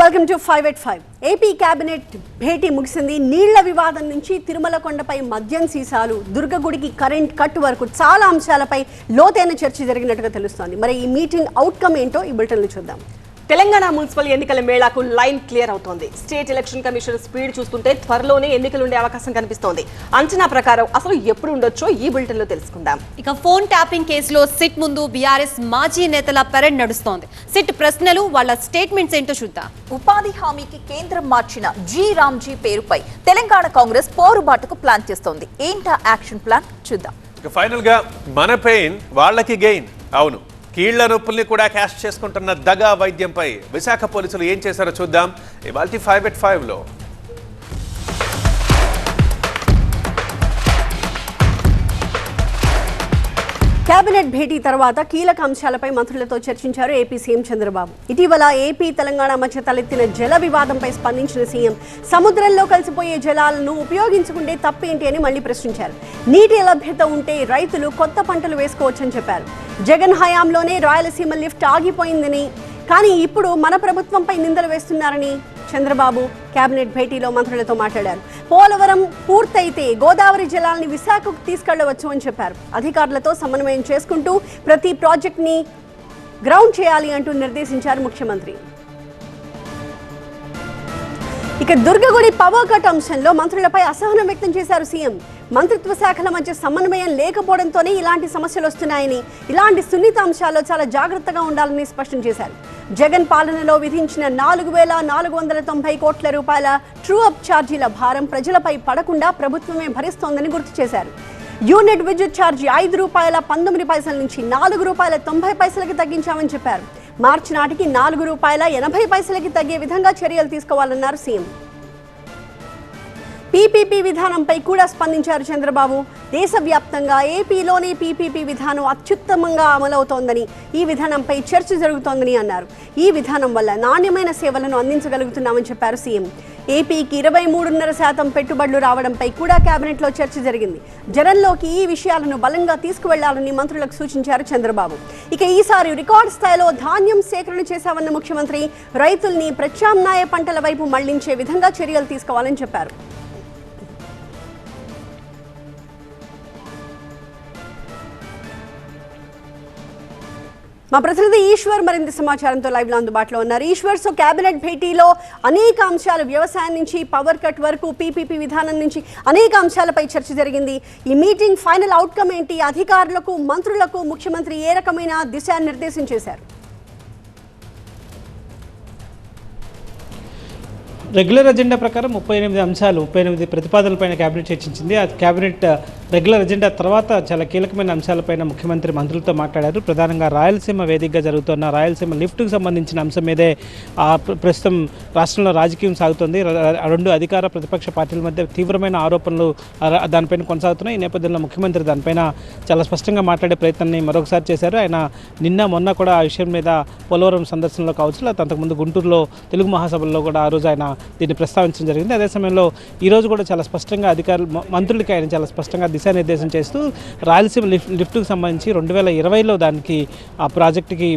Welcome to 5 AP cabinet భేటీ ముగిసింది. నీళ్ల వివాదం నుంచి తిరుమల కొండపై మద్యం సీసాలు, దుర్గగుడికి కరెంట్ కట్ వరకు చాలా అంశాలపై లోతైన చర్చ జరిగినట్టుగా తెలుస్తోంది. మరి ఈ మీటింగ్ అవుట్కమ్ ఏంటో ఈ బులెటిన్లో చూద్దాం. తెలంగాణ మున్సిపల్ ఎన్నికల మేళాకు లైన్ క్లియర్ అవుతోంది. స్టేట్ ఎలక్షన్ కమిషన్ స్పీడ్ చూస్తుంటే త్వరలోనే ఎన్నికలు ఉండే అవకాశం కనిపిస్తోంది. అంచనా ప్రకారం అసలు ఎప్పుడు ఉండొచ్చో ఈ బులెటిన్ లో తెలుసుకుందాం. ఇక ఫోన్ ట్యాపింగ్ కేసులో సిట్ ముందు బీఆర్ఎస్ మాజీ నేతల పెరేడ్ నడుస్తోంది. సిట్ ప్రశ్నలు, వాళ్ళ స్టేట్మెంట్స్ ఏంటో చూద్దాం. ఉపాధి హామీకి కేంద్రం మార్చిన రామ్జీ పేరుపై తెలంగాణ కాంగ్రెస్ పోరుబాటుకు ప్లాన్ చేస్తోంది. ఏంటా యాక్షన్ ప్లాన్ చూద్దాం. ఫైనల్ గా మన పెయిన్ వాళ్ళకి గెయిన్. అవును, కీళ్ల నొప్పుల్ని కూడా క్యాష్ చేసుకుంటున్న దగా వైద్యంపై విశాఖ పోలీసులు ఏం చేశారో చూద్దాం ఇవాళ 5@5లో. కేబినెట్ భేటీ తర్వాత కీలక అంశాలపై మంత్రులతో చర్చించారు ఏపీ సీఎం చంద్రబాబు. ఇటీవల ఏపీ తెలంగాణ మధ్య తలెత్తిన జల వివాదంపై స్పందించిన సీఎం సముద్రంలో కలిసిపోయే జలాలను ఉపయోగించుకుంటే తప్పేంటి అని మళ్లీ ప్రశ్నించారు. నీటి లభ్యత ఉంటే రైతులు కొత్త పంటలు వేసుకోవచ్చని చెప్పారు. జగన్ హయాంలోనే రాయలసీమ లిఫ్ట్ ఆగిపోయిందని, కానీ ఇప్పుడు మన ప్రభుత్వంపై నిందలు వేస్తున్నారని చంద్రబాబు కేబినెట్ భేటీలో మంత్రులతో మాట్లాడారు. పోలవరం పూర్తయితే గోదావరి జలాల్ని విశాఖకు తీసుకెళ్లవచ్చు అని చెప్పారు. అధికారులతో సమన్వయం చేసుకుంటూ ప్రతి ప్రాజెక్ట్ని గ్రౌండ్ చేయాలి అంటూ నిర్దేశించారు ముఖ్యమంత్రి. ఇక దుర్గగుడి పవర్ కట్ అంశంలో మంత్రులపై అసహనం వ్యక్తం చేశారు సీఎం. మంత్రిత్వ శాఖల మధ్య సమన్వయం లేకపోవడంతోనే ఇలాంటి సమస్యలు వస్తున్నాయని, ఇలాంటి సున్నిత అంశాల్లో చాలా జాగ్రత్తగా ఉండాలని స్పష్టం చేశారు. జగన్ పాలనలో విధించిన 4,490 కోట్ల రూపాయల ట్రూ అప్ ఛార్జీల భారం ప్రజలపై పడకుండా ప్రభుత్వమే భరిస్తోందని గుర్తు చేశారు. యూనిట్ విద్యుత్ ఛార్జీ ₹5.19 నుంచి ₹4.90కి తగ్గించామని చెప్పారు. మార్చి నాటికి ₹4.80కి తగ్గే విధంగా చర్యలు తీసుకోవాలన్నారు సీఎం. పీపీపీ విధానంపై కూడా స్పందించారు చంద్రబాబు. దేశవ్యాప్తంగా ఏపీలోనే పీపీపీ విధానం అత్యుత్తమంగా అమలవుతోందని, ఈ విధానంపై చర్చ జరుగుతోందని అన్నారు. ఈ విధానం వల్ల నాణ్యమైన సేవలను అందించగలుగుతున్నామని చెప్పారు సీఎం. ఏపీకి 23.5% పెట్టుబడులు రావడంపై కూడా కేబినెట్లో చర్చ జరిగింది. జనంలోకి ఈ విషయాలను బలంగా తీసుకువెళ్లాలని మంత్రులకు సూచించారు చంద్రబాబు. ఇక ఈసారి రికార్డు స్థాయిలో ధాన్యం సేకరణ చేశామన్న ముఖ్యమంత్రి రైతుల్ని ప్రత్యామ్నాయ పంటల వైపు మళ్లించే విధంగా చర్యలు తీసుకోవాలని చెప్పారు. మా ప్రతినిధి ఈశ్వర్ మరింత సమాచారంతో లైవ్ లో అందుబాటులో ఉన్నారు. ఈశ్వర్, సో కేబినెట్ భేటీలో అనేక అంశాలు, వ్యవసాయం నుంచి పవర్ కట్ వరకు, పీపీపీ విధానం నుంచి అనేక అంశాలపై చర్చ జరిగింది. ఈ మీటింగ్ ఫైనల్ అవుట్కమ్ ఏంటి? అధికారులకు, మంత్రులకు ముఖ్యమంత్రి ఏ రకమైన దిశానిర్దేశం చేశారు? రెగ్యులర్ అజెండా ప్రకారం 38 అంశాలు, 38 ప్రతిపాదనలపైన కేబినెట్ చర్చించింది. ఆ కేబినెట్ రెగ్యులర్ అజెండా తర్వాత చాలా కీలకమైన అంశాలపైన ముఖ్యమంత్రి మంత్రులతో మాట్లాడారు. ప్రధానంగా రాయలసీమ వేదికగా జరుగుతున్న రాయలసీమ లిఫ్ట్కు సంబంధించిన అంశం మీదే ప్రస్తుతం రాష్ట్రంలో రాజకీయం సాగుతుంది. రెండు అధికార ప్రతిపక్ష పార్టీల మధ్య తీవ్రమైన ఆరోపణలు దానిపైన కొనసాగుతున్నాయి. ఈ నేపథ్యంలో ముఖ్యమంత్రి దానిపైన చాలా స్పష్టంగా మాట్లాడే ప్రయత్నాన్ని మరొకసారి చేశారు. ఆయన నిన్న మొన్న కూడా ఆ విషయం మీద పోలవరం సందర్శనలో కావచ్చు, లేకపోతే అంతకుముందు గుంటూరులో తెలుగు మహాసభల్లో కూడా ఆ రోజు ఆయన దీన్ని ప్రస్తావించడం జరిగింది. అదే సమయంలో ఈరోజు కూడా చాలా స్పష్టంగా మంత్రులకి ఆయన చాలా స్పష్టంగా దిశానిర్దేశం చేస్తూ రాయలసీమ లిఫ్ట్కు సంబంధించి 2020లో దానికి ఆ ప్రాజెక్టుకి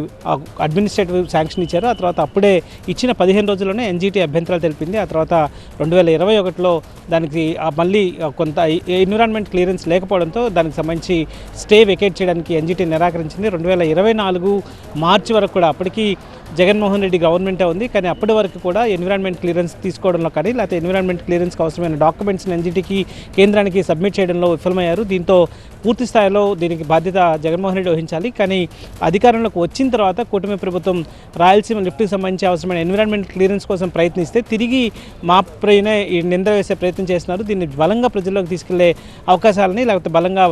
అడ్మినిస్ట్రేటివ్ శాంక్షన్ ఇచ్చారు. ఆ తర్వాత అప్పుడే ఇచ్చిన 15 రోజుల్లోనే ఎన్జీటీ అభ్యంతరాలు తెలిపింది. ఆ తర్వాత 2021లో దానికి మళ్ళీ కొంత ఎన్విరాన్మెంట్ క్లియరెన్స్ లేకపోవడంతో దానికి సంబంధించి స్టే వెకేట్ చేయడానికి ఎన్జీటీ నిరాకరించింది. 2024 మార్చి వరకు కూడా, అప్పటికి జగన్మోహన్ రెడ్డి గవర్నమెంటే ఉంది, కానీ అప్పటి వరకు కూడా ఎన్విరాన్మెంట్ క్లియరెన్స్ తీసుకోవడంలో కానీ, లేకపోతే ఎన్విరాన్మెంట్ క్లియరెన్స్కి అవసరమైన డాక్యుమెంట్స్ని ఎన్జీటీకి కేంద్రానికి సబ్మిట్ చేయడంలో విఫలమయ్యారు. దీంతో పూర్తి స్థాయిలో దీనికి బాధ్యత జగన్మోహన్ రెడ్డి వహించాలి. కానీ అధికారంలోకి వచ్చిన తర్వాత కూటమి ప్రభుత్వం రాయలసీమ లిఫ్ట్కి సంబంధించి అవసరమైన ఎన్విరాన్మెంట్ క్లియరెన్స్ కోసం ప్రయత్నిస్తే తిరిగి మా పైన నింద వేసే ప్రయత్నం చేస్తున్నారు. దీన్ని బలంగా ప్రజల్లోకి తీసుకెళ్లే అవకాశాలని, లేకపోతే బలంగా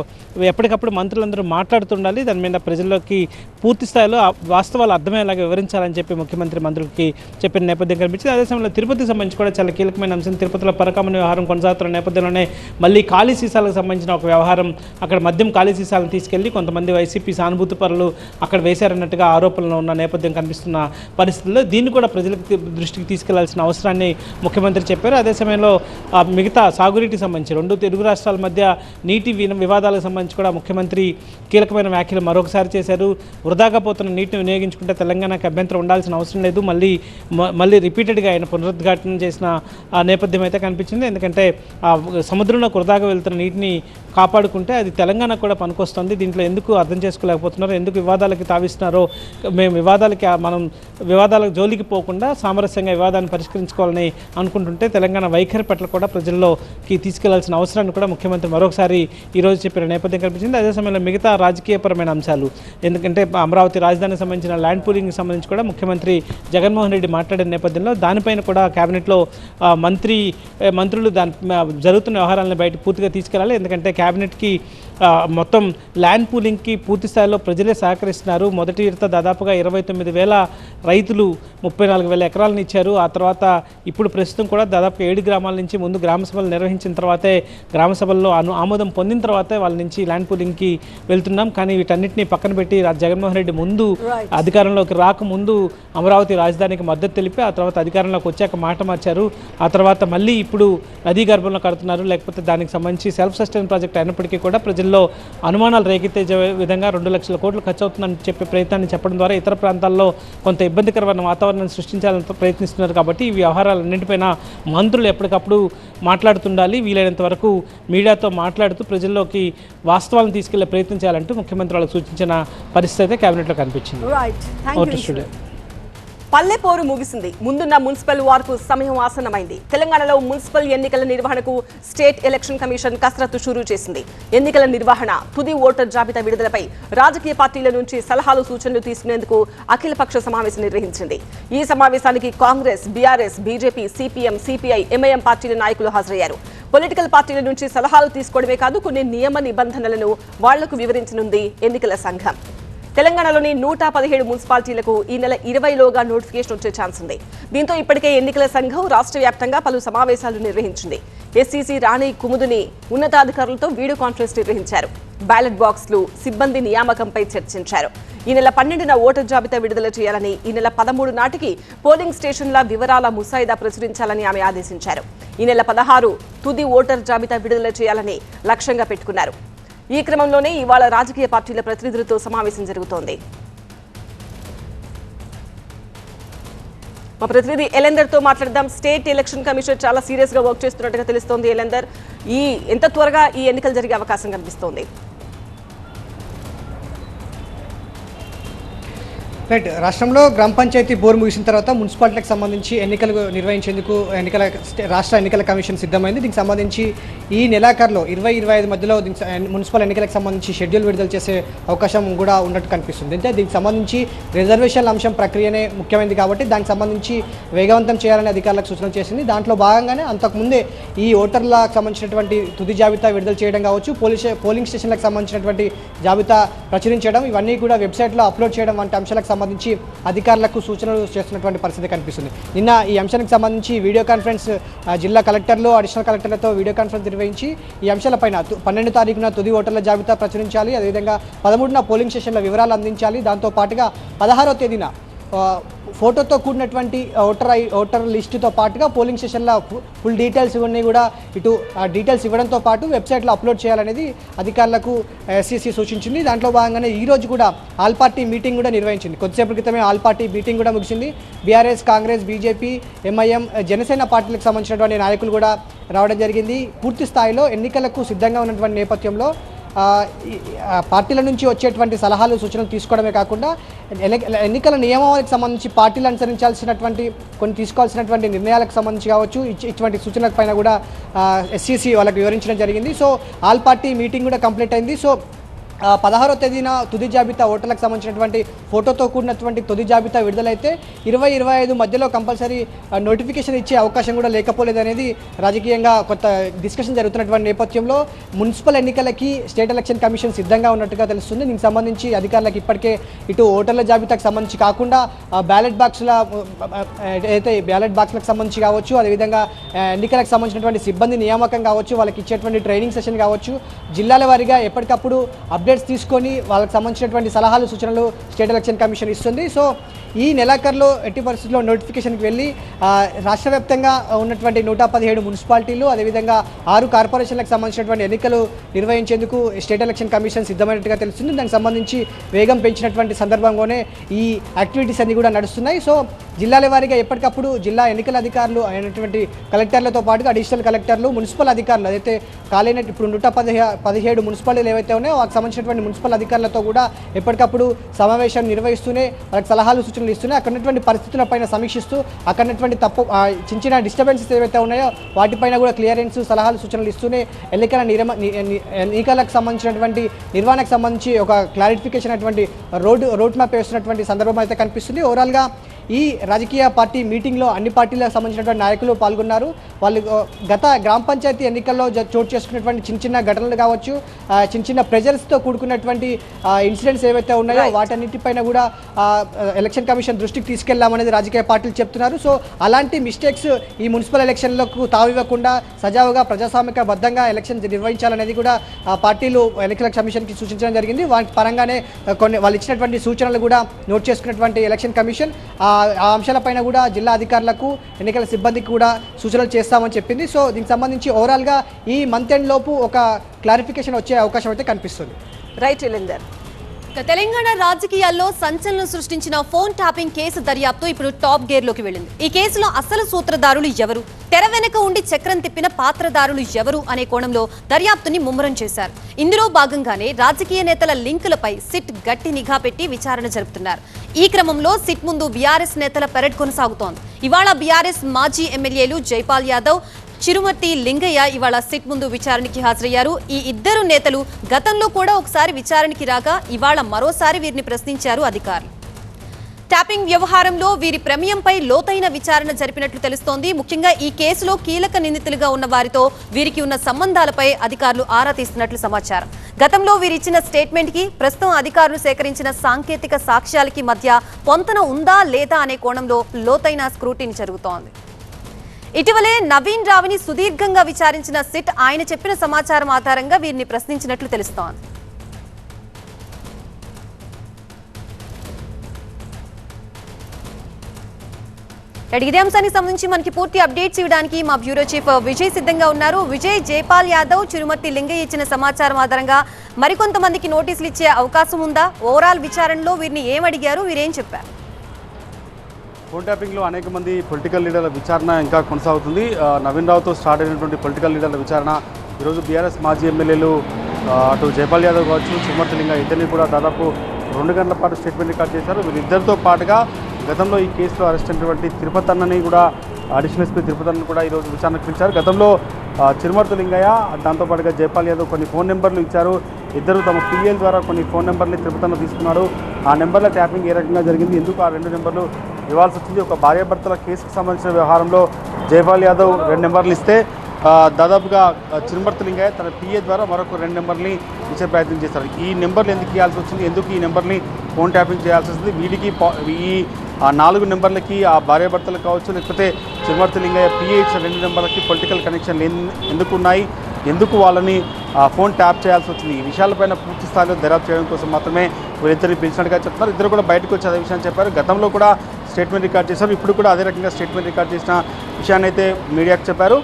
ఎప్పటికప్పుడు మంత్రులందరూ మాట్లాడుతుండాలి. దాని మీద ప్రజల్లోకి పూర్తి స్థాయిలో వాస్తవాలు అర్థమయ్యేలాగా వివరించాలని చెప్పి ముఖ్యమంత్రి మంత్రులకి చెప్పిన నేపథ్యం కనిపించింది. అదే సమయంలో తిరుపతికి సంబంధించి కూడా చాలా కీలకమైన అంశం. తిరుపతిలో పరకామణి వ్యవహారం కొనసాగుతున్న నేపథ్యంలోనే మళ్ళీ ఖాళీ సీసాలకు సంబంధించిన ఒక వ్యవహారం అక్కడ మద్యం ఖాళీ సీసాలను తీసుకెళ్లి కొంతమంది వైసీపీ సానుభూతి పరులు అక్కడ వేశారన్నట్టుగా ఆరోపణలు ఉన్న నేపథ్యం కనిపిస్తున్న పరిస్థితుల్లో దీన్ని కూడా ప్రజలకు దృష్టికి తీసుకెళ్లాల్సిన అవసరాన్ని ముఖ్యమంత్రి చెప్పారు. అదే సమయంలో మిగతా సాగునీటికి సంబంధించి రెండు తెలుగు రాష్ట్రాల మధ్య నీటి వివాదాలకు సంబంధించి కూడా ముఖ్యమంత్రి కీలకమైన వ్యాఖ్యలు మరొకసారి చేశారు. వృధాగా పోతున్న నీటిని వినియోగించుకుంటే తెలంగాణకు అభ్యంతరం ఉండాల్సిన అవసరం లేదు, మళ్ళీ రిపీటెడ్గా ఆయన పునరుద్ఘాటన చేసిన నేపథ్యం అయితే కనిపించింది. ఎందుకంటే సముద్రంలో వృధాగా వెళ్తున్న నీటిని కాపాడుకుంటే అది తెలంగాణకు కూడా పనికొస్తుంది. దీంట్లో ఎందుకు అర్థం చేసుకోలేకపోతున్నారో, ఎందుకు వివాదాలకి తావిస్తున్నారో, మేము వివాదాలకు జోలికి పోకుండా సామరస్యంగా వివాదాన్ని పరిష్కరించుకోవాలని అనుకుంటుంటే తెలంగాణ వైఖరి పట్ల కూడా ప్రజల్లోకి తీసుకెళ్లాల్సిన అవసరాన్ని కూడా ముఖ్యమంత్రి మరొకసారి ఈరోజు చెప్పిన నేపథ్యం కనిపించింది. అదే సమయంలో మిగతా రాజకీయపరమైన అంశాలు, ఎందుకంటే అమరావతి రాజధానికి సంబంధించిన ల్యాండ్ పూలింగ్కి సంబంధించి కూడా ముఖ్యమంత్రి జగన్మోహన్ రెడ్డి మాట్లాడిన నేపథ్యంలో దానిపైన కూడా కేబినెట్లో మంత్రులు జరుగుతున్న వ్యవహారాలను బయట పూర్తిగా తీసుకెళ్లాలి. ఎందుకంటే కేబినెట్కి మొత్తం ల్యాండ్ పూలింగ్కి పూర్తి స్థాయిలో ప్రజలే సహకరిస్తున్నారు. మొదటి విడత దాదాపుగా 29,000 రైతులు 34,000 ఎకరాలను ఇచ్చారు. ఆ తర్వాత ఇప్పుడు ప్రస్తుతం కూడా దాదాపు 7 గ్రామాల నుంచి ముందు గ్రామ సభలు నిర్వహించిన తర్వాతే, గ్రామ సభల్లో ఆమోదం పొందిన తర్వాతే వాళ్ళ నుంచి ల్యాండ్ పూలింగ్కి వెళ్తున్నాం. కానీ వీటన్నిటిని పక్కన పెట్టి జగన్మోహన్ రెడ్డి ముందు అధికారంలోకి రాకముందు అమరావతి రాజధానికి మద్దతు తెలిపి ఆ తర్వాత అధికారంలోకి వచ్చాక మాట మార్చారు. ఆ తర్వాత మళ్ళీ ఇప్పుడు నదీ గర్భంలో కడుతున్నారు, లేకపోతే దానికి సంబంధించి సెల్ఫ్ సస్టైన్ ప్రాజెక్ట్ అయినప్పటికీ కూడా ప్రజల్లో అనుమానాలు రేకెత్తే విధంగా 2 లక్షల కోట్లు ఖర్చు అవుతుందని చెప్పే ప్రయత్నాన్ని చెప్పడం ద్వారా ఇతర ప్రాంతాల్లో కొంత ఇబ్బందికరమైన వాతావరణాన్ని సృష్టించాలని ప్రయత్నిస్తున్నారు. కాబట్టి ఈ వ్యవహారాలన్నింటిపైన మంత్రులు ఎప్పటికప్పుడు మాట్లాడుతుండాలి. వీలైనంత వరకు మీడియాతో మాట్లాడుతూ ప్రజల్లోకి వాస్తవాలను తీసుకెళ్లే ప్రయత్నం చేయాలంటూ ముఖ్యమంత్రి వాళ్ళకు సూచించిన పరిస్థితి అయితే కేబినెట్లో కనిపించింది. పల్లెపోరు ముగిసింది. ముందున్న మున్సిపల్ వార్పు సమయం ఆసన్నమైంది. తెలంగాణలో మున్సిపల్ ఎన్నికల నిర్వహణకు స్టేట్ ఎలక్షన్ కమిషన్ కసరత్తు షురూ చేసింది. ఎన్నికల నిర్వహణ, తుది ఓటర్ జాబితా విడుదలపై రాజకీయ పార్టీల నుంచి సలహాలు, సూచనలు తీసుకునేందుకు అఖిలపక్ష సమావేశం నిర్వహించింది. ఈ సమావేశానికి Congress, BRS, BJP, CPM, CPI, MIM పార్టీల నాయకులు హాజరయ్యారు. పొలిటికల్ పార్టీల నుంచి సలహాలు తీసుకోవడమే కాదు, కొన్ని నియమ నిబంధనలను వాళ్లకు వివరించనుంది ఎన్నికల సంఘం. తెలంగాణలోని 117 మున్సిపాలిటీలకు ఈ నెల 20లోగా నోటిఫికేషన్ వచ్చే ఛాన్స్ ఉంది. దీంతో ఇప్పటికే ఎన్నికల సంఘం రాష్ట్ర వ్యాప్తంగా పలు సమావేశాలు నిర్వహించింది. ఎస్సీసీ రాణి కుముదుని ఉన్నతాధికారులతో వీడియో కాన్ఫరెన్స్ నిర్వహించారు. బ్యాలెట్ బాక్స్లు, సిబ్బంది నియామకంపై చర్చించారు. ఈ నెల 12న ఓటర్ జాబితా విడుదల చేయాలని, ఈ నెల 13 నాటికి పోలింగ్ స్టేషన్ల వివరాల ముసాయిదా ప్రచురించాలని ఆమె ఆదేశించారు. ఈ నెల 16 తుది ఓటర్ జాబితా విడుదల చేయాలని లక్ష్యంగా పెట్టుకున్నారు. ఈ క్రమంలోనే ఇవాళ రాజకీయ పార్టీల ప్రతినిధులతో సమావేశం జరుగుతోంది. మా ప్రతినిధి ఎలెందర్ తో మాట్లాడదాం. స్టేట్ ఎలక్షన్ కమిషన్ చాలా సీరియస్ గా వర్క్ చేస్తున్నట్టుగా తెలుస్తోంది. ఎలెందర్, ఎంత త్వరగా ఈ ఎన్నికలు జరిగే అవకాశం కనిపిస్తోంది? రైట్, రాష్ట్రంలో గ్రామ పంచాయతీ బోర్ ముగిసిన తర్వాత మున్సిపాలిటీలకు సంబంధించి ఎన్నికలు నిర్వహించేందుకు రాష్ట్ర ఎన్నికల కమిషన్ సిద్ధమైంది. దీనికి సంబంధించి ఈ నెలాఖరులో 20-25 మధ్యలో మున్సిపల్ ఎన్నికలకు సంబంధించి షెడ్యూల్ విడుదల చేసే అవకాశం కూడా ఉన్నట్టు కనిపిస్తుంది. అంటే దీనికి సంబంధించి రిజర్వేషన్ల అంశం ప్రక్రియనే ముఖ్యమైనది కాబట్టి దానికి సంబంధించి వేగవంతం చేయాలని అధికారులకు సూచన చేసింది. దాంట్లో భాగంగానే అంతకుముందే ఈ ఓటర్లకు సంబంధించినటువంటి తుది జాబితా విడుదల చేయడం కావచ్చు, పోలింగ్ స్టేషన్లకు సంబంధించినటువంటి జాబితా ప్రచురించడం, ఇవన్నీ కూడా వెబ్సైట్లో అప్లోడ్ చేయడం వంటి అంశాలకు సంబంధించి అధికారులకు సూచనలు చేస్తున్నటువంటి పరిస్థితి కనిపిస్తుంది. నిన్న ఈ అంశానికి సంబంధించి వీడియో కాన్ఫరెన్స్ జిల్లా కలెక్టర్లు, అడిషనల్ కలెక్టర్లతో వీడియో కాన్ఫరెన్స్ నిర్వహించి ఈ అంశాలపైన 12వ తారీఖున తుది ఓటర్ల జాబితా ప్రచురించాలి, అదేవిధంగా 13న పోలింగ్ స్టేషన్ల వివరాలు అందించాలి, దాంతో పాటుగా 16వ తేదీన ఫోటోతో కూడినటువంటి ఓటర్ లిస్టుతో పాటుగా పోలింగ్ స్టేషన్ల ఫుల్ డీటెయిల్స్ ఇవన్నీ కూడా డీటెయిల్స్ ఇవ్వడంతో పాటు వెబ్సైట్లో అప్లోడ్ చేయాలనేది అధికారులకు ఎస్సీసీ సూచించింది. దాంట్లో భాగంగానే ఈరోజు కూడా ఆల్ పార్టీ మీటింగ్ కూడా నిర్వహించింది. కొద్దిసేపటి క్రితమే ఆల్ పార్టీ మీటింగ్ కూడా ముగిసింది. BRS, Congress, BJP, MIM, Janasena పార్టీలకు సంబంధించినటువంటి నాయకులు కూడా రావడం జరిగింది. పూర్తి స్థాయిలో ఎన్నికలకు సిద్ధంగా ఉన్నటువంటి నేపథ్యంలో పార్టీల నుంచి వచ్చేటువంటి సలహాలు, సూచనలు తీసుకోవడమే కాకుండా ఎన్నికల నియమావళికి సంబంధించి పార్టీలు అనుసరించాల్సినటువంటి కొన్ని తీసుకోవాల్సినటువంటి నిర్ణయాలకు సంబంధించి కావచ్చు, ఇటువంటి సూచనల పైన కూడా ఎస్సీసీ వాళ్ళకి వివరించడం జరిగింది. సో ఆల్ పార్టీ మీటింగ్ కూడా కంప్లీట్ అయింది. సో 16వ తేదీన తుది జాబితా ఓటర్లకు సంబంధించినటువంటి ఫోటోతో కూడినటువంటి తుది జాబితా విడుదలైతే 20-25 మధ్యలో కంపల్సరీ నోటిఫికేషన్ ఇచ్చే అవకాశం కూడా లేకపోలేదు అనేది రాజకీయంగా కొత్త డిస్కషన్ జరుగుతున్నటువంటి నేపథ్యంలో మున్సిపల్ ఎన్నికలకి స్టేట్ ఎలక్షన్ కమిషన్ సిద్ధంగా ఉన్నట్టుగా తెలుస్తుంది. దీనికి సంబంధించి అధికారులకు ఇప్పటికే ఇటు ఓటర్ల జాబితాకు సంబంధించి కాకుండా బ్యాలెట్ బాక్స్లకు సంబంధించి కావచ్చు, అదేవిధంగా ఎన్నికలకు సంబంధించినటువంటి సిబ్బంది నియామకం కావచ్చు, వాళ్ళకి ఇచ్చేటువంటి ట్రైనింగ్ సెషన్ కావచ్చు, జిల్లాల వారీగా ఎప్పటికప్పుడు అప్డేట్స్ తీసుకొని వాళ్ళకి సంబంధించినటువంటి సలహాలు సూచనలు స్టేట్ ఎలక్షన్ కమిషన్ ఇస్తుంది. సో ఈ నెలాఖరులో ఎట్టి పరిస్థితుల్లో నోటిఫికేషన్కి వెళ్ళి రాష్ట్ర వ్యాప్తంగా ఉన్నటువంటి 117 మున్సిపాలిటీలు, అదేవిధంగా 6 కార్పొరేషన్లకు సంబంధించినటువంటి ఎన్నికలు నిర్వహించేందుకు స్టేట్ ఎలక్షన్ కమిషన్ సిద్ధమైనట్టుగా తెలుస్తుంది. దానికి సంబంధించి వేగం పెంచినటువంటి సందర్భంలోనే ఈ యాక్టివిటీస్ అన్ని కూడా నడుస్తున్నాయి. సో జిల్లాల వారీగా ఎప్పటికప్పుడు జిల్లా ఎన్నికల అధికారులు అయినటువంటి కలెక్టర్లతో పాటుగా అడిషనల్ కలెక్టర్లు, మున్సిపల్ అధికారులు అదైతే కాలేనట్ ఇప్పుడు 117 మున్సిపాలిటీలు ఏవైతే ఉన్నాయో వాటికి సంబంధించినటువంటి మున్సిపల్ అధికారులతో కూడా ఎప్పటికప్పుడు సమావేశం నిర్వహిస్తూనే వాళ్ళకి సలహాలు సూచనలు ఇస్తూనే అక్కడ ఉన్నటువంటి పరిస్థితులపైన సమీక్షిస్తూ అక్కడ ఉన్నటువంటి చిన్న డిస్టర్బెన్సెస్ ఏవైతే ఉన్నాయో వాటిపైన కూడా క్లియరెన్స్ సలహాలు సూచనలు ఇస్తూనే ఎన్నికలకు సంబంధించినటువంటి నిర్వహణకు సంబంధించి ఒక క్లారిఫికేషన్ అటువంటి రోడ్ మ్యాప్ వేస్తున్నటువంటి సందర్భం అయితే కనిపిస్తుంది. ఓవరాల్గా ఈ రాజకీయ పార్టీ మీటింగ్లో అన్ని పార్టీలకు సంబంధించినటువంటి నాయకులు పాల్గొన్నారు. వాళ్ళు గత గ్రామ పంచాయతీ ఎన్నికల్లో చోటు చేసుకున్నటువంటి చిన్న ఘటనలు కావచ్చు, చిన్న ప్రెజర్స్తో కూడుకున్నటువంటి ఇన్సిడెంట్స్ ఏవైతే ఉన్నాయో వాటన్నిటిపైన కూడా ఎలక్షన్ కమిషన్ దృష్టికి తీసుకెళ్లామనేది రాజకీయ పార్టీలు చెప్తున్నారు. సో అలాంటి మిస్టేక్స్ ఈ మున్సిపల్ ఎలక్షన్లకు తావివ్వకుండా సజావుగా ప్రజాస్వామికబద్ధంగా ఎలక్షన్ నిర్వహించాలనేది కూడా పార్టీలు ఎన్నికల కమిషన్కి సూచించడం జరిగింది. వాటి పరంగానే వాళ్ళు ఇచ్చినటువంటి సూచనలు కూడా నోట్ చేసుకున్నటువంటి ఎలక్షన్ కమిషన్ ఆ అంశాలపైన కూడా జిల్లా అధికారులకు ఎన్నికల సిబ్బందికి కూడా సూచనలు చేస్తామని చెప్పింది. సో దీనికి సంబంధించి ఓవరాల్గా ఈ మంత్ ఎండ్ లోపు ఒక క్లారిఫికేషన్ వచ్చే అవకాశం అయితే కనిపిస్తుంది. రైట్ ఇలేందర్. తెలంగాణ రాజకీయాల్లో సంచలనం సృష్టించిన ఫోన్ ట్యాపింగ్ కేసు దర్యాప్తు ఇప్పుడు టాప్ గేర్ లోకి వెళ్ళింది. ఈ కేసులో అసలు సూత్రధారులు ఎవరు, తెర వెనుక ఉండి చక్రం తిప్పిన పాత్రధారులు ఎవరు అనే కోణంలో దర్యాప్తుని ముమ్మరం చేశారు. ఇందులో భాగంగానే రాజకీయ నేతల లింకులపై సిట్ గట్టి నిఘా పెట్టి విచారణ జరుపుతున్నారు. ఈ క్రమంలో సిట్ ముందు బీఆర్ఎస్ నేతల పెరేడ్ కొనసాగుతోంది. ఇవాళ బీఆర్ఎస్ మాజీ ఎమ్మెల్యేలు జైపాల్ యాదవ్, చిరుమర్తి లింగయ్య ఇవాళ సిట్ ముందు విచారణకి హాజరయ్యారు. ఈ ఇద్దరు నేతలు గతంలో కూడా ఒకసారి విచారణకి రాగా ఇవాళ మరోసారి వీరిని ప్రశ్నించారు అధికారులు. ట్యాపింగ్ వ్యవహారంలో వీరి ప్రమేయంపై లోతైన విచారణ జరిపినట్లు తెలుస్తోంది. ముఖ్యంగా ఈ కేసులో కీలక నిందితులుగా ఉన్న వారితో వీరికి ఉన్న సంబంధాలపై అధికారులు ఆరా తీస్తున్నట్లు సమాచారం. గతంలో వీరిచ్చిన స్టేట్మెంట్ కి ప్రస్తుతం అధికారులు సేకరించిన సాంకేతిక సాక్ష్యాలకి మధ్య పొంతన ఉందా లేదా అనే కోణంలో లోతైన స్క్రూటినీ జరుగుతోంది. ఇటీవలే నవీన్ రావుని సుదీర్ఘంగా విచారించిన సిట్ ఆయన చెప్పిన సమాచారం ఆధారంగా వీరిని ప్రశ్నించినట్లు తెలుస్తోంది. ఇదే అంశానికి సంబంధించి మనకి పూర్తి అప్డేట్స్ ఇవ్వడానికి మా బ్యూరో చీఫ్ విజయ్ సిద్ధంగా ఉన్నారు. విజయ్, జైపాల్ యాదవ్, చిరుమర్తి లింగయ్య ఇచ్చిన సమాచారం ఆధారంగా మరికొంతమందికి నోటీసులు ఇచ్చే అవకాశం ఉందా? ఓవరాల్ విచారణలో వీరిని ఏం అడిగారు, వీరేం చెప్పారు? ఫోన్ ట్యాపింగ్లో అనేక మంది పొలిటికల్ లీడర్ల విచారణ ఇంకా కొనసాగుతుంది. నవీన్ రావుతో స్టార్ట్ అయినటువంటి పొలిటికల్ లీడర్ల విచారణ ఈరోజు బీఆర్ఎస్ మాజీ ఎమ్మెల్యేలు అటు జైపాల్ యాదవ్ కావచ్చు, చిరుమర్తి లింగయ్య ఇద్దరిని కూడా దాదాపు 2 గంటల పాటు స్టేట్మెంట్ రికార్డ్ చేశారు. వీరిద్దరితో పాటుగా గతంలో ఈ కేసులో అరెస్ట్ అయినటువంటి తిరుపతి అన్నని కూడా, అడిషనల్ ఎస్పీ తిరుపతి అన్నని కూడా ఈరోజు విచారణకు పిలిచారు. గతంలో చిరుమర్తి లింగయ్య దాంతోపాటుగా జైపాల్ యాదవ్ కొన్ని ఫోన్ నెంబర్లు ఇచ్చారు. ఇద్దరు తమ పిఎల్ ద్వారా కొన్ని ఫోన్ నెంబర్ని తిరుపతి అన్న తీసుకున్నారు. ఆ నెంబర్ల ట్యాపింగ్ ఏ రకంగా జరిగింది, ఎందుకు ఆ 2 నెంబర్లు ఇవ్వాల్సి వచ్చింది, ఒక భార్యాభర్తల కేసుకు సంబంధించిన వ్యవహారంలో జైపాల్ యాదవ్ 2 నెంబర్లు ఇస్తే దాదాపుగా చిరుమర్తి లింగయ్య తన పిఏ ద్వారా మరొక 2 నెంబర్ని ఇచ్చే ప్రయత్నం చేస్తారు. ఈ నెంబర్లు ఎందుకు ఇవ్వాల్సి వచ్చింది, ఎందుకు ఈ నెంబర్ని ఫోన్ ట్యాపింగ్ చేయాల్సి వస్తుంది, వీటికి ఈ 4 నెంబర్లకి ఆ భార్యాభర్తలకు కావచ్చు, లేకపోతే చిరుమర్తి లింగయ్య పిఏ ఇచ్చిన 2 నెంబర్లకి పొలిటికల్ కనెక్షన్ ఎందుకు ఉన్నాయి, ఎందుకు వాళ్ళని ఫోన్ ట్యాప్ చేయాల్సి వచ్చింది, ఈ విషయాలపైన పూర్తి స్థాయిలో దర్యాప్తు చేయడం కోసం మాత్రమే వీరిద్దరిని పిలిచినట్టుగా చెప్తున్నారు. ఇద్దరు కూడా బయటకు వచ్చి అదే విషయాన్ని చెప్పారు. గతంలో కూడా స్టేట్మెంట్ రికార్డ్ చేశారు, ఇప్పుడు కూడా అదే రకంగా స్టేట్మెంట్ రికార్డ్ చేసిన విషయాన్ని అయితే మీడియాకు చెప్పారు.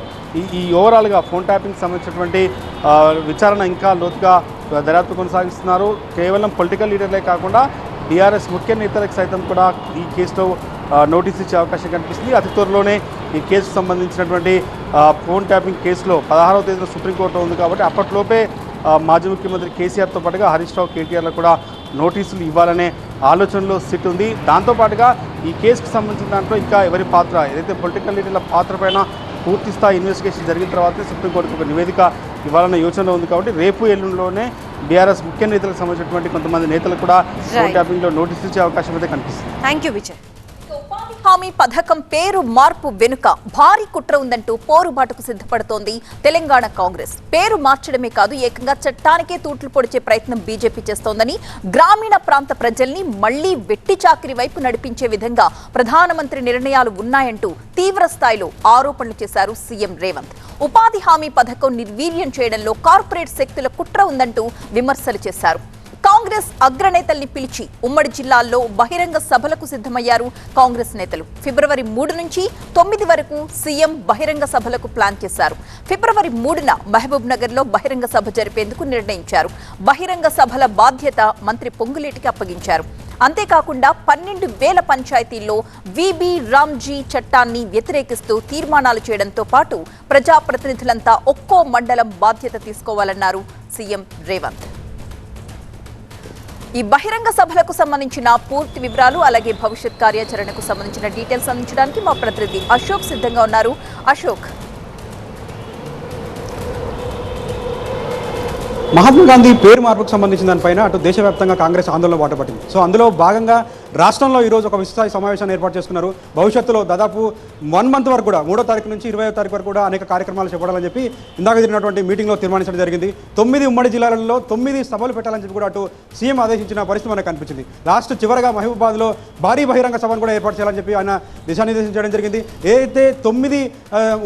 ఈ ఓవరాల్గా ఫోన్ ట్యాపింగ్కి సంబంధించినటువంటి విచారణ ఇంకా లోతుగా దర్యాప్తు కొనసాగిస్తున్నారు. కేవలం పొలిటికల్ లీడర్లే కాకుండా బీఆర్ఎస్ ముఖ్య నేతలకు సైతం కూడా ఈ కేసులో నోటీస్ ఇచ్చే అవకాశం కనిపిస్తుంది. అతి త్వరలోనే ఈ కేసుకు సంబంధించినటువంటి ఫోన్ ట్యాపింగ్ కేసులో 16వ తేదీన సుప్రీంకోర్టులో ఉంది కాబట్టి అప్పట్లోపే మాజీ ముఖ్యమంత్రి కేసీఆర్తో పాటుగా హరీష్ రావు, కేటీఆర్లకు కూడా నోటీసులు ఇవ్వాలనే ఆలోచనలో సిట్ ఉంది. దాంతోపాటుగా ఈ కేసుకు సంబంధించిన దాంట్లో ఇంకా ఎవరి పాత్ర, ఏదైతే పొలిటికల్ లీడర్ల పాత్ర పైన పూర్తి స్థాయి ఇన్వెస్టిగేషన్ జరిగిన తర్వాతే సుప్రీంకోర్టుకు ఒక నివేదిక ఇవ్వాలన్న యోచనలో ఉంది. కాబట్టి రేపు ఎల్లుండిలోనే బీఆర్ఎస్ ముఖ్య నేతలకు సంబంధించినటువంటి కొంతమంది నేతలకు కూడా ఫోన్ ట్యాపింగ్లో నోటీసులు ఇచ్చే అవకాశం అయితే కనిపిస్తుంది. Thank you Vijay. ఉపాధి హామీ పథకం పేరు మార్పు వెనుక భారీ కుట్ర ఉందంటూ పోరుబాటుకు సిద్ధపడుతోంది తెలంగాణ కాంగ్రెస్. పేరు మార్చడమే కాదు, ఏకంగా చట్టానికే తూట్లు పొడిచే ప్రయత్నం బీజేపీ చేస్తోందని, గ్రామీణ ప్రాంత ప్రజల్ని మళ్లీ వెట్టి చాకిరి వైపు నడిపించే విధంగా ప్రధానమంత్రి నిర్ణయాలు ఉన్నాయంటూ తీవ్ర స్థాయిలో ఆరోపణలు చేశారు సీఎం రేవంత్. ఉపాధి హామీ పథకం నిర్వీర్యం చేయడంలో కార్పొరేట్ శక్తుల కుట్ర ఉందంటూ విమర్శలు చేశారు. కాంగ్రెస్ అగ్రనేతల్ని పిలిచి ఉమ్మడి జిల్లాల్లో బహిరంగ సభలకు సిద్ధమయ్యారు కాంగ్రెస్ నేతలు. ఫిబ్రవరి 3 నుంచి 9 వరకు సీఎం బహిరంగ సభలకు ప్లాన్ చేశారు. ఫిబ్రవరి 3న మహబూబ్ నగర్ లో బహిరంగ సభ జరిపేందుకు నిర్ణయించారు. బహిరంగ సభల బాధ్యత మంత్రి పొంగులేటికి అప్పగించారు. అంతేకాకుండా 12,000 పంచాయతీల్లో వీబీ రామ్జీ చట్టాన్ని వ్యతిరేకిస్తూ తీర్మానాలు చేయడంతో పాటు ప్రజాప్రతినిధులంతా ఒక్కో మండలం బాధ్యత తీసుకోవాలన్నారు సీఎం రేవంత్. ఈ బహిరంగ సభలకు సంబంధించిన పూర్తి వివరాలు అలాగే భవిష్యత్ కార్యాచరణకు సంబంధించిన డీటెయిల్స్ అందించడానికి మా ప్రతినిధి అశోక్ సిద్ధంగా ఉన్నారు. అశోక్, మహాత్మా గాంధీ పేరు మార్పుకు సంబంధించిన దానిపైన అటు దేశవ్యాప్తంగా కాంగ్రెస్ ఆందోళన బాటపట్టింది. సో అందులో భాగంగా రాష్ట్రంలో ఈరోజు ఒక విస్తృత సమావేశాన్ని ఏర్పాటు చేసుకున్నారు. భవిష్యత్తులో దాదాపు 1 మంత్ వరకు కూడా 3వ తారీఖు నుంచి 20వ తారీఖు వరకు కూడా అనేక కార్యక్రమాలు చేపట్టాలని చెప్పి ఇందాక జరిగినటువంటి మీటింగ్లో తీర్మానించడం జరిగింది. 9 ఉమ్మడి జిల్లాలలో 9 సభలు పెట్టాలని చెప్పి కూడా అటు సీఎం ఆదేశించిన పరిస్థితి మనకు కనిపించింది. లాస్ట్ చివరగా మహబూబాబాద్లో భారీ బహిరంగ సభను కూడా ఏర్పాటు చేయాలని చెప్పి ఆయన దిశానిర్దేశం చేయడం జరిగింది. ఏదైతే 9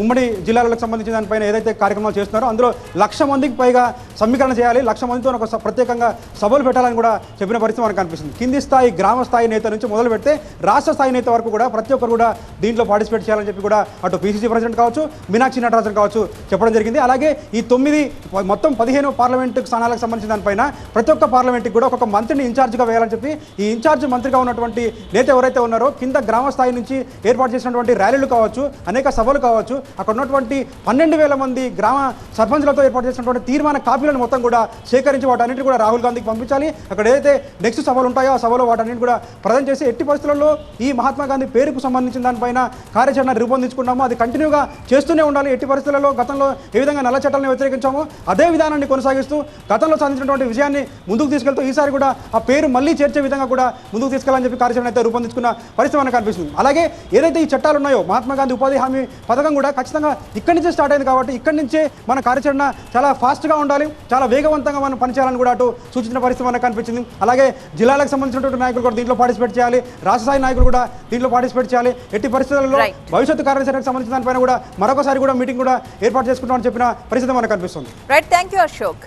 ఉమ్మడి జిల్లాలకు సంబంధించిన దానిపైన ఏదైతే కార్యక్రమాలు చేస్తున్నారో అందులో 1,00,000 మందికి పైగా సమీకరణ చేయాలి, 1,00,000 మందితో ఒక ప్రత్యేకంగా సభలు పెట్టాలని కూడా చెప్పిన పరిస్థితి మనకు కనిపిస్తుంది. కింది స్థాయి గ్రామ స్థాయి నేత నుంచి మొదలు పెడితే రాష్ట్ర స్థాయి నేత వరకు కూడా ప్రతి ఒక్కరు కూడా దీంట్లో పార్టిసిపేట్ చేయాలని చెప్పి కూడా అటు పీసీసీ ప్రెసిడెంట్ కావచ్చు, మీనాక్షి నటరాజన్ కావచ్చు చెప్పడం జరిగింది. అలాగే ఈ 9 మొత్తం 15 పార్లమెంటు స్థానాలకు సంబంధించిన దానిపైన ప్రతి ఒక్క పార్లమెంట్కి కూడా ఒక్కొక్క మంత్రిని ఇన్ఛార్జ్గా వేయాలని చెప్పి ఈ ఇన్ఛార్జ్ మంత్రిగా ఉన్నటువంటి నేత ఎవరైతే ఉన్నారో కింద గ్రామ స్థాయి నుంచి ఏర్పాటు చేసినటువంటి ర్యాలీలు కావచ్చు, అనేక సభలు కావచ్చు, అక్కడ ఉన్నటువంటి 12,000 మంది గ్రామ సర్పంచ్లతో ఏర్పాటు చేసినటువంటి తీర్మాన కాపీలను మొత్తం కూడా సేకరించి వాటన్నింటినీ కూడా రాహుల్ గాంధీకి పంపించాలి. అక్కడ ఏదైతే నెక్స్ట్ సభలు ఉంటాయో ఆ సభలో వాటన్నింటిని కూడా ప్రజెంట్ చేసి ఎట్టి పరిస్థితుల్లో ఈ మహాత్మా గాంధీ పేరుకు సంబంధించిన దానిపైన కార్యాచరణ రూపొందించుకున్నామో అది కంటిన్యూగా చేస్తూనే ఉండాలి. ఎట్టి పరిస్థితుల్లో గతంలో ఏ విధంగా నల్ల చట్టాలను వ్యతిరేకించామో అదే విధానాన్ని కొనసాగిస్తూ గతంలో సాధించినటువంటి విజయాన్ని ముందుకు తీసుకెళ్తూ ఈసారి కూడా ఆ పేరు మళ్ళీ చేర్చే విధంగా కూడా ముందుకు తీసుకెళ్లాలని చెప్పి కార్యాచరణ అయితే రూపొందించుకున్న పరిస్థితి మనకు కనిపిస్తుంది. అలాగే ఏదైతే ఈ చట్టాలు ఉన్నాయో మహాత్మా గాంధీ ఉపాధి హామీ పథకం కూడా ఖచ్చితంగా ఇక్కడి నుంచే స్టార్ట్ అయింది కాబట్టి ఇక్కడి నుంచే మన కార్యాచరణ చాలా ఫాస్ట్గా ఉండాలి, చాలా వేగవంతంగా మనం పనిచేయాలని కూడా అటు సూచించిన పరిస్థితి మనకు కనిపించింది. అలాగే జిల్లాలకు సంబంధించినటువంటి నాయకులు కూడా దీంట్లో పార్టిసిపేట్ చేయాలి, రాష్ట్ర స్థాయి నాయకులు కూడా దీంట్లో పార్టిసిపేట్ చేయాలి. ఎట్టి పరిస్థితుల్లో భవిష్యత్తు కార్యాచరణకు సంబంధించిన దానిపైన కూడా మరొకసారి కూడా మీటింగ్ కూడా ఏర్పాటు చేసుకుంటామని చెప్పిన పరిస్థితి మనకు కనిపిస్తుంది. Right, thank you Ashok.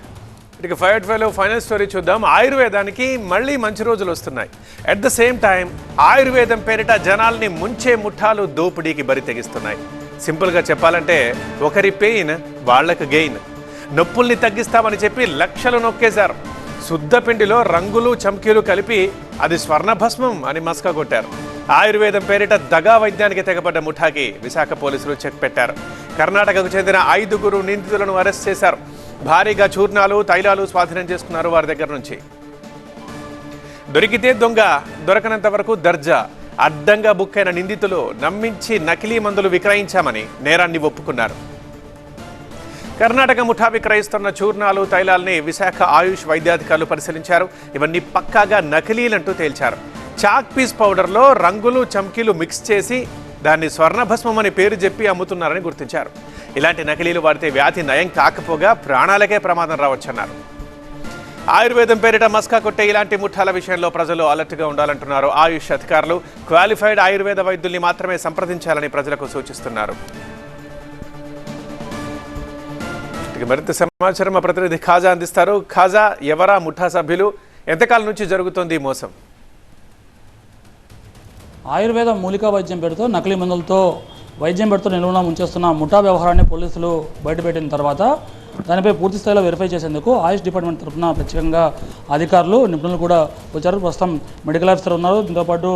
ఇక 5@5లో ఫైనల్ స్టోరీ చూద్దాం. ఆయుర్వేదానికి మళ్ళీ మంచి రోజులు వస్తున్నాయి. అట్ ద సేమ్ టైం ఆయుర్వేదం పేరిట జనాల్ని ముంచే ముఠాలు దోపిడీకి బరి తెగిస్తున్నాయి. సింపుల్గా చెప్పాలంటే ఒకరి పెయిన్ వాళ్ళకు గెయిన్. నొప్పుల్ని తగ్గిస్తామని చెప్పి లక్షలు నొక్కేశారు. శుద్ధ పిండిలో రంగులు చమ్కీలు కలిపి అది స్వర్ణభస్మం అని మస్కా కొట్టారు. ఆయుర్వేదం పేరిట దగా వైద్యానికి తెగబడ్డ ముఠాకి విశాఖ పోలీసులు చెక్ పెట్టారు. కర్ణాటకకు చెందిన 5 నిందితులను అరెస్ట్ చేశారు. భారీగా చూర్ణాలు, తైలాలు స్వాధీనం చేసుకున్నారు వారి దగ్గర నుంచి. దొరికితే దొంగ, దొరకనంత వరకు దర్జా. అడ్డంగా బుక్కైన నిందితులు నమ్మించి నకిలీ మందులు విక్రయించామని నేరాన్ని ఒప్పుకున్నారు. కర్ణాటక ముఠా విక్రయిస్తున్న చూర్ణాలు, తైలాల్ని విశాఖ ఆయుష్ వైద్యాధికారులు పరిశీలించారు. ఇవన్నీ పక్కాగా నకిలీలంటూ తేల్చారు. చాక్ పీస్ పౌడర్లో రంగులు, చమ్కీలు మిక్స్ చేసి దాన్ని స్వర్ణభస్మం అని పేరు చెప్పి అమ్ముతున్నారని గుర్తించారు. ఇలాంటి నకిలీలు వాడితే వ్యాధి నయం కాకపోగా ప్రాణాలకే ప్రమాదం రావచ్చన్నారు. ఆయుర్వేదం పేరిట మస్కా కొట్టే ఇలాంటి ముఠాల విషయంలో ప్రజలు అలర్ట్గా ఉండాలంటున్నారు ఆయుష్ అధికారులు. క్వాలిఫైడ్ ఆయుర్వేద వైద్యుల్ని మాత్రమే సంప్రదించాలని ప్రజలకు సూచిస్తున్నారు. మరింత సమాచారం మా ప్రతినిధి ఖాజా అందిస్తారు. ఖాజా, ఎవరా ముఠా సభ్యులు, ఎంతకాలం నుంచి జరుగుతోంది ఈ మోసం? ఆయుర్వేద మూలికా వైద్యం పెడుతూ నకిలీ మందులతో వైద్యం పెడుతూ నిలువున ముంచేస్తున్న ముఠా వ్యవహారాన్ని పోలీసులు బయటపెట్టిన తర్వాత దానిపై పూర్తి స్థాయిలో వెరిఫై చేసేందుకు ఆయుష్ డిపార్ట్మెంట్ తరఫున ప్రత్యేకంగా అధికారులు, నిపుణులు కూడా వచ్చారు. ప్రస్తుతం మెడికల్ ఆఫీసర్ ఉన్నారు, దీంతోపాటు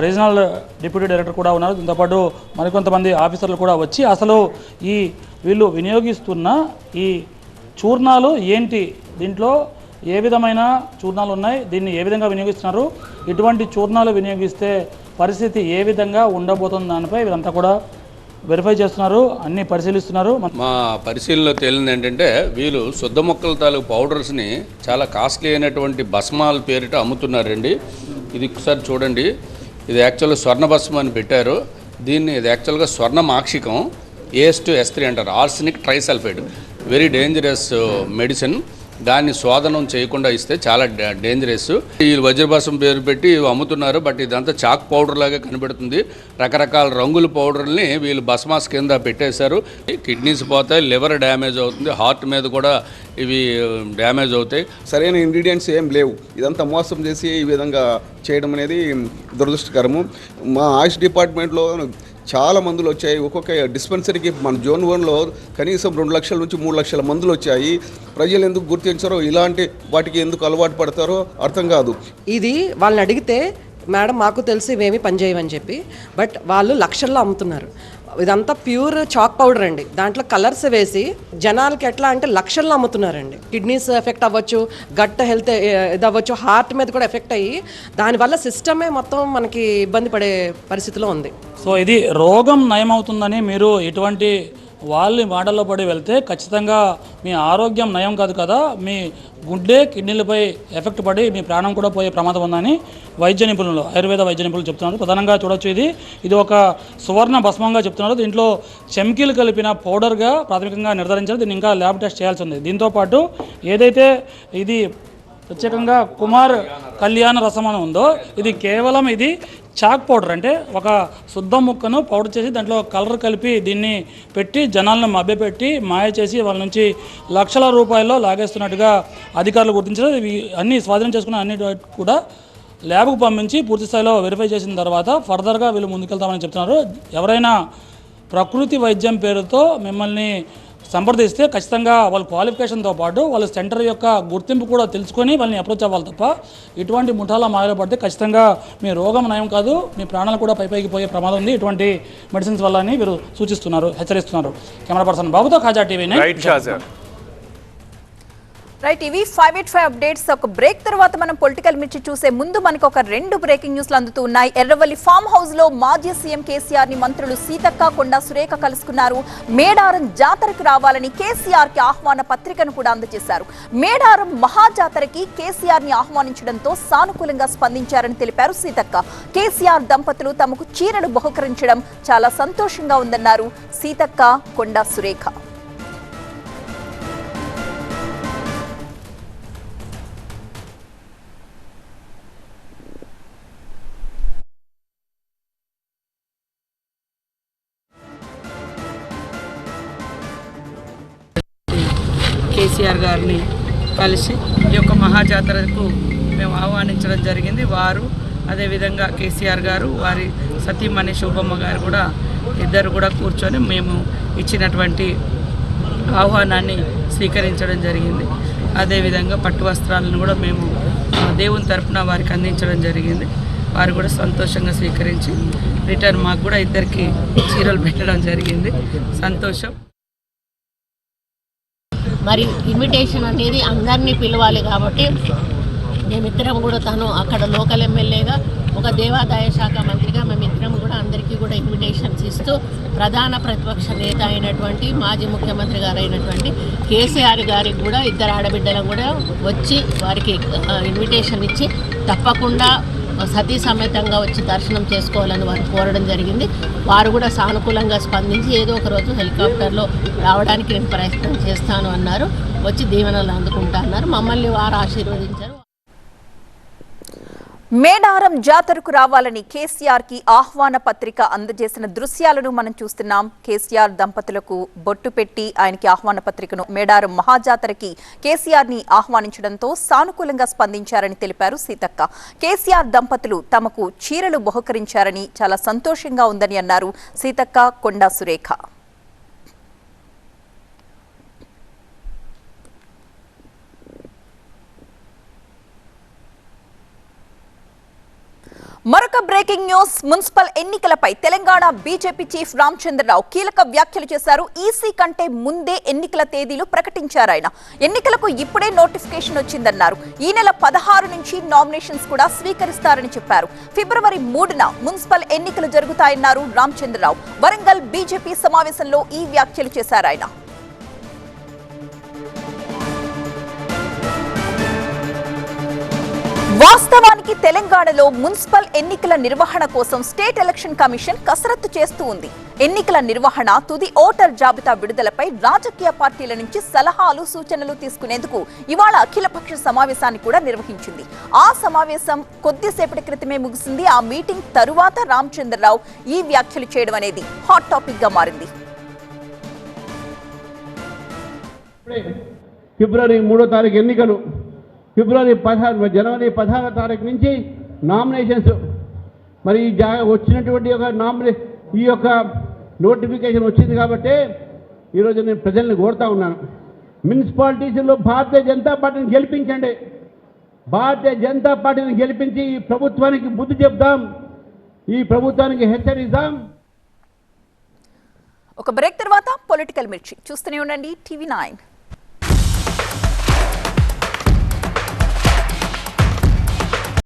రీజనల్ డిప్యూటీ డైరెక్టర్ కూడా ఉన్నారు, దీంతోపాటు మరికొంతమంది ఆఫీసర్లు కూడా వచ్చి అసలు వీళ్ళు వినియోగిస్తున్న ఈ చూర్ణాలు ఏంటి, దీంట్లో ఏ విధమైన చూర్ణాలు ఉన్నాయి, దీన్ని ఏ విధంగా వినియోగిస్తున్నారు, ఇటువంటి చూర్ణాలు వినియోగిస్తే పరిస్థితి ఏ విధంగా ఉండబోతుంది దానిపై వీరంతా కూడా వెరిఫై చేస్తున్నారు, అన్ని పరిశీలిస్తున్నారు. మా పరిశీలనలో తేలింది ఏంటంటే వీళ్ళు శుద్ధ మొక్కల తాలూకు పౌడర్స్ని చాలా కాస్ట్లీ అయినటువంటి భస్మాల పేరిట అమ్ముతున్నారండి. ఇది ఒకసారి చూడండి, ఇది యాక్చువల్గా స్వర్ణ భస్మం అని పెట్టారు. దీన్ని ఇది యాక్చువల్గా స్వర్ణ మాక్షికం AS2S3 అంటారు, arsenic trisulphide. Very dangerous medicine. దాన్ని శోధనం చేయకుండా ఇస్తే చాలా డేంజరస్. ఈ వజ్రభాసం పేరు పెట్టి అమ్ముతున్నారు. బట్ ఇదంతా చాక్ పౌడర్ లాగా కనబడుతుంది. రకరకాల రంగుల పౌడర్ని వీళ్ళు భస్మాస్ కింద పెట్టేశారు. కిడ్నీస్ పోతాయి, లివర్ డ్యామేజ్ అవుతుంది, హార్ట్ మీద కూడా ఇవి డ్యామేజ్ అవుతాయి. సరైన ఇంగ్రీడియంట్స్ ఏం లేవు. ఇదంతా మోసం చేసి ఈ విధంగా చేయడం అనేది దురదృష్టకరము. మా ఆయుష్ డిపార్ట్మెంట్లో చాలా మందులు వచ్చాయి. ఒక్కొక్క డిస్పెన్సరీకి మన జోన్ 1లో కనీసం 2 లక్షల నుంచి 3 లక్షల మందులు వచ్చాయి. ప్రజలు ఎందుకు గుర్తించారో, ఇలాంటి వాటికి ఎందుకు అలవాటు పడతారో అర్థం కాదు. ఇది వాళ్ళని అడిగితే మేడం మాకు తెలిసి ఇవేమి పనిచేయవని చెప్పి, బట్ వాళ్ళు లక్షల్లో అమ్ముతున్నారు. ఇదంతా ప్యూర్ చాక్ పౌడర్ అండి. దాంట్లో కలర్స్ వేసి జనాలకి ఎట్లా అంటే లక్షల్లో అమ్ముతున్నారండి. కిడ్నీస్ ఎఫెక్ట్ అవ్వచ్చు, గట్ హెల్త్ ఇది అవ్వచ్చు, హార్ట్ మీద కూడా ఎఫెక్ట్ అయ్యి దానివల్ల సిస్టమే మొత్తం మనకి ఇబ్బంది పడే పరిస్థితిలో ఉంది. సో ఇది రోగం నయమవుతుందని మీరు ఇటువంటి వాళ్ళ మాటల్లో పడి వెళ్తే ఖచ్చితంగా మీ ఆరోగ్యం నయం కాదు కదా, మీ గుండె కిడ్నీలపై ఎఫెక్ట్ పడి మీ ప్రాణం కూడా పోయే ప్రమాదం ఉందని వైద్య నిపుణులు, ఆయుర్వేద వైద్య నిపుణులు చెప్తున్నారు. ప్రధానంగా చూడొచ్చు, ఇది ఒక సువర్ణ భస్మంగా చెప్తున్నారు. దీంట్లో చెమ్కీలు కలిపిన పౌడర్గా ప్రాథమికంగా నిర్ధారించారు. దీన్ని ఇంకా ల్యాబ్ టెస్ట్ చేయాల్సి ఉంది. దీంతోపాటు ఏదైతే ఇది ప్రత్యేకంగా కుమార్ కళ్యాణ రసం అని ఉందో, ఇది కేవలం ఇది చాక్ పౌడర్, అంటే ఒక శుద్ధ ముక్కను పౌడర్ చేసి దాంట్లో కలర్ కలిపి దీన్ని పెట్టి జనాలను మభ్యపెట్టి మాయ చేసి వాళ్ళ నుంచి లక్షల రూపాయల్లో లాగేస్తున్నట్టుగా అధికారులు గుర్తించారు. ఇవి అన్నీ స్వాధీనం చేసుకున్న అన్ని కూడా ల్యాబ్కు పంపించి పూర్తి స్థాయిలో వెరిఫై చేసిన తర్వాత ఫర్దర్గా వీళ్ళు ముందుకెళ్తామని చెప్తున్నారు. ఎవరైనా ప్రకృతి వైద్యం పేరుతో మిమ్మల్ని సంప్రదిస్తే ఖచ్చితంగా వాళ్ళ క్వాలిఫికేషన్తో పాటు వాళ్ళ సెంటర్ యొక్క గుర్తింపు కూడా తెలుసుకొని వాళ్ళని అప్రోచ్ అవ్వాలి తప్ప ఇటువంటి ముఠాల మాయలో పడితే ఖచ్చితంగా మీ రోగం నయం కాదు, మీ ప్రాణాలు కూడా పైకి పోయే ప్రమాదం ఉంది ఇటువంటి మెడిసిన్స్ వల్ల అని వీరు సూచిస్తున్నారు, హెచ్చరిస్తున్నారు. కెమెరా పర్సన్ బాబుతో ఖాజా టీవీ. రైట్, ఇవి 585 అప్డేట్స్. ఒక బ్రేక్ తర్వాత మనం పొలిటికల్ మిర్చి చూసే ముందు మనకు ఒక 2 బ్రేకింగ్ న్యూస్లు అందుతూ ఉన్నాయి. ఎర్రవల్లి ఫామ్ హౌస్ లో మాజీ సీఎం కేసీఆర్ ని మంత్రులు సీతక్క, కొండా సురేఖ కలుసుకున్నారు. మేడారం జాతరకు రావాలని కేసీఆర్ కి ఆహ్వాన పత్రికను కూడా అందజేశారు. మేడారం మహాజాతరకి కేసీఆర్ ని ఆహ్వానించడంతో సానుకూలంగా స్పందించారని తెలిపారు సీతక్క. కేసీఆర్ దంపతులు తమకు చీరలు బహుకరించడం చాలా సంతోషంగా ఉందన్నారు సీతక్క, కొండా సురేఖ. కేసీఆర్ గారిని కలిసి ఈ యొక్క మహాజాతరకు మేము ఆహ్వానించడం జరిగింది. వారు అదేవిధంగా కేసీఆర్ గారు, వారి సతీమణి శోభమ్మ గారు కూడా ఇద్దరు కూడా కూర్చొని మేము ఇచ్చినటువంటి ఆహ్వానాన్ని స్వీకరించడం జరిగింది. అదేవిధంగా పట్టు వస్త్రాలను కూడా మేము దేవుని తరపున వారికి అందించడం జరిగింది. వారు కూడా సంతోషంగా స్వీకరించి రిటర్న్ మాకు కూడా ఇద్దరికి చీరలు పెట్టడం జరిగింది. సంతోషం. మరి ఇన్విటేషన్ అనేది అందరినీ పిలవాలి కాబట్టి మేమిద్దరం కూడా, తను అక్కడ లోకల్ ఎమ్మెల్యేగా, ఒక దేవాదాయ శాఖ మంత్రిగా మేమిద్దరం కూడా అందరికీ కూడా ఇన్విటేషన్స్ ఇస్తూ ప్రధాన ప్రతిపక్ష నేత అయినటువంటి మాజీ ముఖ్యమంత్రి గారు అయినటువంటి కేసీఆర్ గారికి కూడా ఇద్దరు ఆడబిడ్డలను కూడా వచ్చి వారికి ఇన్విటేషన్ ఇచ్చి తప్పకుండా సతీ సమేతంగా వచ్చి దర్శనం చేసుకోవాలని వారు కోరడం జరిగింది. వారు కూడా సానుకూలంగా స్పందించి ఏదో ఒక రోజు హెలికాప్టర్లో రావడానికి నేను ప్రయత్నం చేస్తాను అన్నారు. వచ్చి దీవెనలు అందుకుంటా అన్నారు. మమ్మల్ని వారు ఆశీర్వదించారు. మేడారం జాతరకు రావాలని కేసీఆర్ కి ఆహ్వాన పత్రిక అందజేసిన దృశ్యాలను మనం చూస్తున్నాం. కేసీఆర్ దంపతులకు బొట్టు పెట్టి ఆయనకి ఆహ్వాన పత్రికను మేడారం మహాజాతరకి కేసీఆర్ ని ఆహ్వానించడంతో సానుకూలంగా స్పందించారని తెలిపారు సీతక్క. కేసీఆర్ దంపతులు తమకు చీరలు బహుకరించారని చాలా సంతోషంగా ఉందని అన్నారు సీతక్క, కొండా సురేఖ. మరొక బ్రేకింగ్ న్యూస్. మున్సిపల్ ఎన్నికలపై తెలంగాణ బీజేపీ చీఫ్ రామచంద్రరావు కీలక వ్యాఖ్యలు చేశారు. ఈసీ కంటే ముందే ఎన్నికల తేదీలు ప్రకటించారు ఆయన. ఎన్నికలకు ఇప్పుడే నోటిఫికేషన్ వచ్చిందన్నారు. ఈ నెల 16 నుంచి నామినేషన్స్ కూడా స్వీకరిస్తారని చెప్పారు. ఫిబ్రవరి 3న మున్సిపల్ ఎన్నికలు జరుగుతాయన్నారు రామచంద్రరావు. వరంగల్ బీజేపీ సమావేశంలో ఈ వ్యాఖ్యలు చేశారు ఆయన. వాస్తవానికి తెలంగాణలో మున్సిపల్ ఎన్నికల నిర్వహణ కోసం స్టేట్ ఎలక్షన్ కమిషన్ కసరత్తు చేస్తూ ఉంది. ఎన్నికల నిర్వహణ, తుది ఓటర్ జాబితా విడుదలపై రాజకీయ పార్టీల నుంచి సలహాలు, సూచనలు తీసుకునేందుకు ఇవాళ అఖిలపక్ష సమావేశాన్ని కూడా నిర్వహించింది. ఆ సమావేశం కొద్దిసేపటి క్రితమే ముగిసింది. ఆ మీటింగ్ తరువాత రామచంద్రరావు ఈ వ్యాఖ్యలు చేయడం అనేది హాట్ టాపిక్ గా మారింది. ఫిబ్రవరి 3వ తారీఖు ఎన్నికలు, జనవరి 16వ తారీఖు నుంచి నామినేషన్స్. మరి వచ్చినటువంటి ఈ యొక్క నోటిఫికేషన్ వచ్చింది కాబట్టి ఈరోజు నేను ప్రజల్ని కోరుతా ఉన్నాను, మున్సిపాలిటీస్లో భారతీయ జనతా పార్టీని గెలిపించండి. భారతీయ జనతా పార్టీని గెలిపించి ఈ ప్రభుత్వానికి బుద్ధి చెప్దాం, ఈ ప్రభుత్వానికి హెచ్చరిద్దాం. ఒక బ్రేక్ తర్వాత పొలిటికల్ మిర్చి చూస్తూనే ఉండండి టీవీ 9.